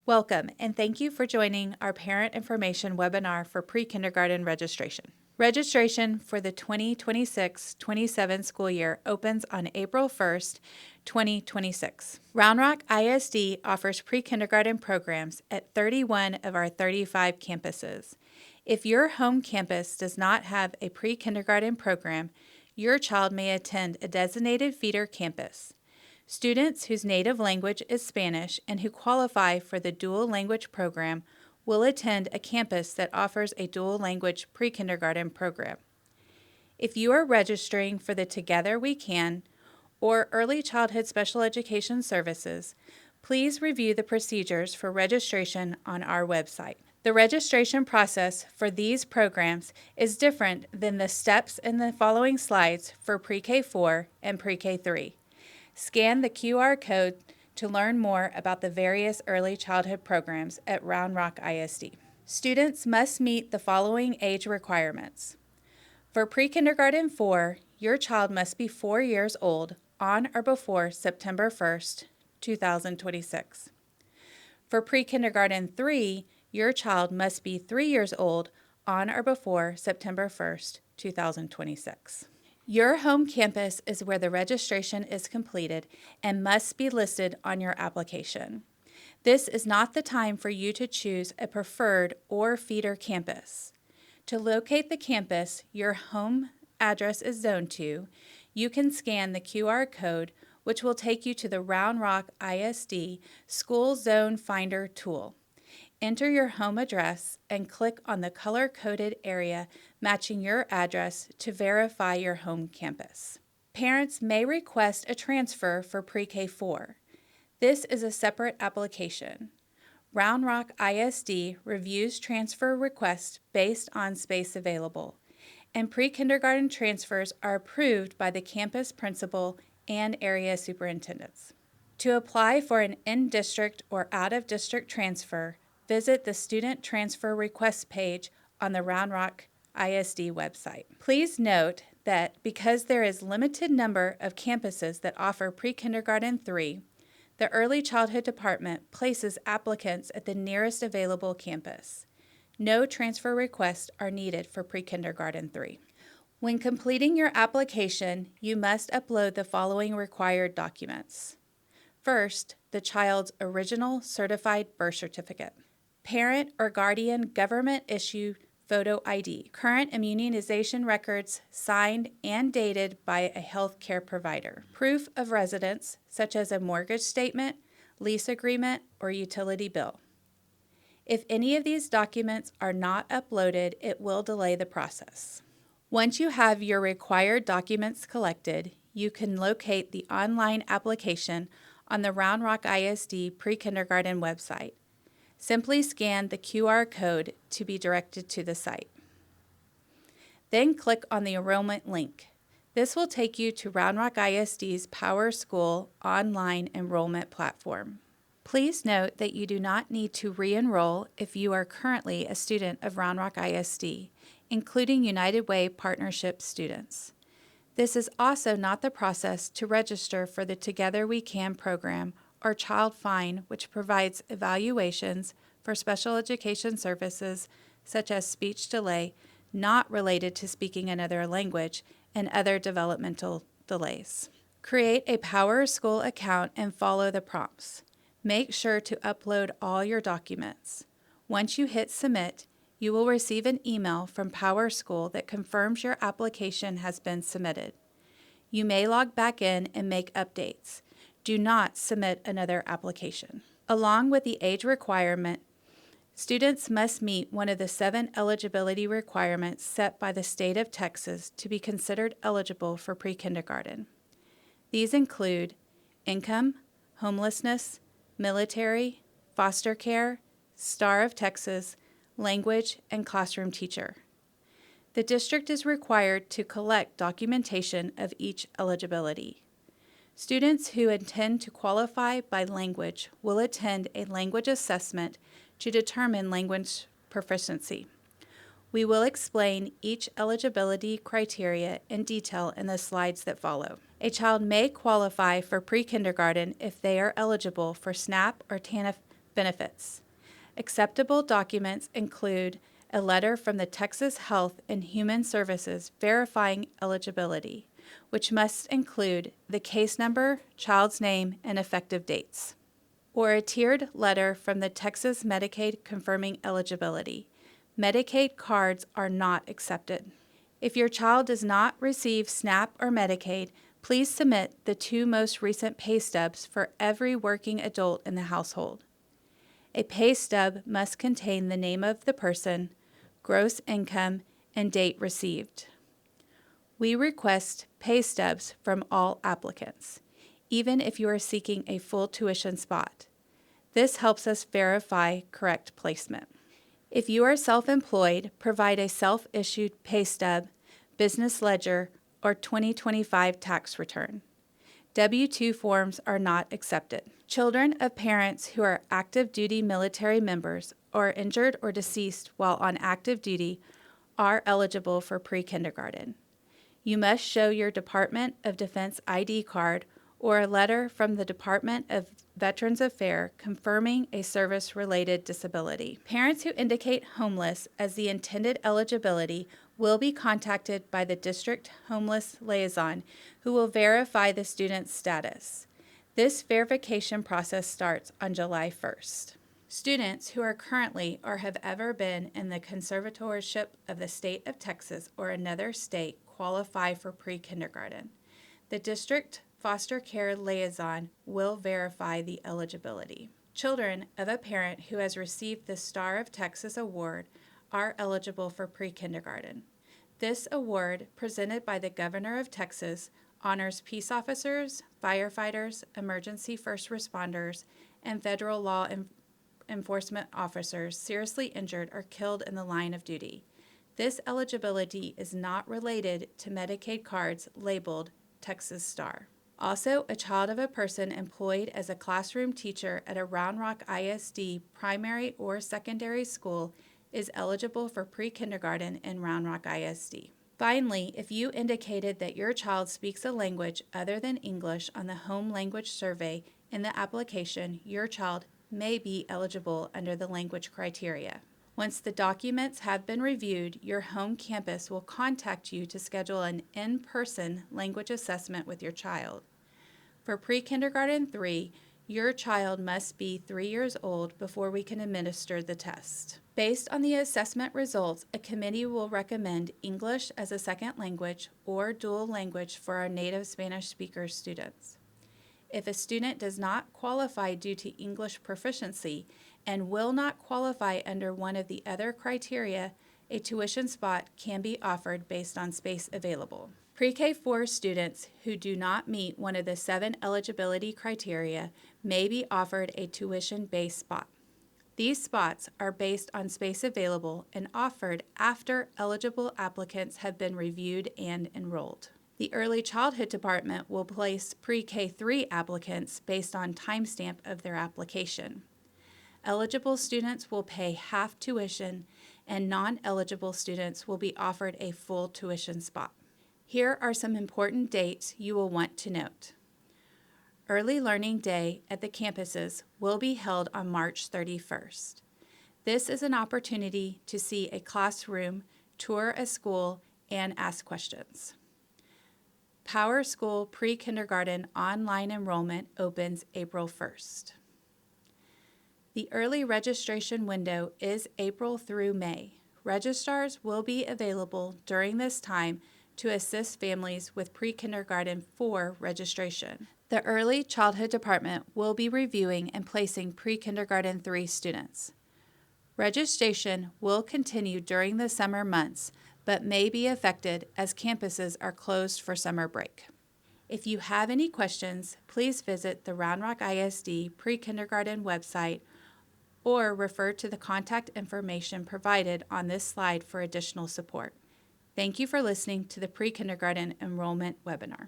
Welcome, and thank you for joining our Parent Information webinar for pre-kindergarten registration. Registration for the 2026-27 school year opens on April 1st, 2026. Round Rock ISD offers pre-kindergarten programs at 31 of our 35 campuses. If your home campus does not have a pre-kindergarten program, your child may attend a designated feeder campus. Students whose native language is Spanish and who qualify for the dual language program will attend a campus that offers a dual language pre-kindergarten program. If you are registering for the Together We Can or Early Childhood Special Education Services, please review the procedures for registration on our website. The registration process for these programs is different than the steps in the following slides for Pre-K 4 and Pre-K 3. Scan the QR code to learn more about the various early childhood programs at Round Rock ISD. Students must meet the following age requirements. For Pre-Kindergarten 4, your child must be 4 years old on or before September 1st, 2026. For Pre-Kindergarten 3, your child must be 3 years old on or before September 1st, 2026. Your home campus is where the registration is completed and must be listed on your application. This is not the time for you to choose a preferred or feeder campus. To locate the campus your home address is zoned to, you can scan the QR code, which will take you to the Round Rock ISD School Zone Finder tool. Enter your home address and click on the color-coded area matching your address to verify your home campus. Parents may request a transfer for Pre-K 4. This is a separate application. Round Rock ISD reviews transfer requests based on space available, and pre-kindergarten transfers are approved by the campus principal and area superintendents. To apply for an in-district or out-of-district transfer, visit the Student Transfer Request page on the Round Rock ISD website. Please note that because there is limited number of campuses that offer Pre-Kindergarten 3, the Early Childhood Department places applicants at the nearest available campus. No transfer requests are needed for Pre-Kindergarten 3. When completing your application, you must upload the following required documents. First, the child's original certified birth certificate. Parent or guardian government-issued photo ID, current immunization records signed and dated by a health care provider, proof of residence such as a mortgage statement, lease agreement, or utility bill. If any of these documents are not uploaded, it will delay the process. Once you have your required documents collected, you can locate the online application on the Round Rock ISD pre-kindergarten website. Simply scan the QR code to be directed to the site. Then click on the enrollment link. This will take you to Round Rock ISD's Power School online enrollment platform. Please note that you do not need to re-enroll if you are currently a student of Round Rock ISD, including United Way Partnership students. This is also not the process to register for the Together We Can program or Child Find, which provides evaluations for special education services such as speech delay not related to speaking another language and other developmental delays. Create a Power School account and follow the prompts. Make sure to upload all your documents. Once you hit Submit, you will receive an email from Power School that confirms your application has been submitted. You may log back in and make updates. Do not submit another application. Along with the age requirement, students must meet one of the 7 eligibility requirements set by the state of Texas to be considered eligible for pre-kindergarten. These include income, homelessness, military, foster care, Star of Texas, language, and classroom teacher. The district is required to collect documentation of each eligibility. Students who intend to qualify by language will attend a language assessment to determine language proficiency. We will explain each eligibility criteria in detail in the slides that follow. A child may qualify for pre-kindergarten if they are eligible for SNAP or TANF Benefits. Acceptable documents include a letter from the Texas Health and Human Services verifying eligibility, which must include the case number, child's name, and effective dates, or a tiered letter from the Texas Medicaid confirming eligibility. Medicaid cards are not accepted. If your child does not receive SNAP or Medicaid, please submit the 2 most recent pay stubs for every working adult in the household. A pay stub must contain the name of the person, gross income, and date received. We request pay stubs from all applicants, even if you are seeking a full tuition spot. This helps us verify correct placement. If you are self-employed, provide a self-issued pay stub, business ledger, or 2025 tax return. W-2 forms are not accepted. Children of parents who are active duty military members or injured or deceased while on active duty are eligible for pre-kindergarten. You must show your Department of Defense ID card or a letter from the Department of Veterans Affairs confirming a service-related disability. Parents who indicate homeless as the intended eligibility will be contacted by the district homeless liaison, who will verify the student's status. This verification process starts on July 1st. Students who are currently or have ever been in the conservatorship of the state of Texas or another state qualify for pre-kindergarten. The district foster care liaison will verify the eligibility. Children of a parent who has received the Star of Texas Award are eligible for pre-kindergarten. This award, presented by the Governor of Texas, honors peace officers, firefighters, emergency first responders, and federal law enforcement officers seriously injured or killed in the line of duty. This eligibility is not related to Medicaid cards labeled Texas Star. Also, a child of a person employed as a classroom teacher at a Round Rock ISD primary or secondary school is eligible for pre-kindergarten in Round Rock ISD. Finally, if you indicated that your child speaks a language other than English on the home language survey in the application, your child may be eligible under the language criteria. Once the documents have been reviewed, your home campus will contact you to schedule an in-person language assessment with your child. For pre-kindergarten 3, your child must be 3 years old before we can administer the test. Based on the assessment results, a committee will recommend English as a second language or dual language for our native Spanish speaker students. If a student does not qualify due to English proficiency and will not qualify under one of the other criteria, a tuition spot can be offered based on space available. Pre-K-4 students who do not meet one of the 7 eligibility criteria may be offered a tuition-based spot. These spots are based on space available and offered after eligible applicants have been reviewed and enrolled. The Early Childhood Department will place pre-K-3 applicants based on timestamp of their application. Eligible students will pay half tuition, and non-eligible students will be offered a full tuition spot. Here are some important dates you will want to note. Early Learning Day at the campuses will be held on March 31st. This is an opportunity to see a classroom, tour a school, and ask questions. Power School Pre-Kindergarten online enrollment opens April 1st. The early registration window is April through May. Registrars will be available during this time to assist families with pre-kindergarten 4 registration. The Early Childhood Department will be reviewing and placing pre-kindergarten 3 students. Registration will continue during the summer months, but may be affected as campuses are closed for summer break. If you have any questions, please visit the Round Rock ISD pre-kindergarten website or refer to the contact information provided on this slide for additional support. Thank you for listening to the pre-kindergarten enrollment webinar.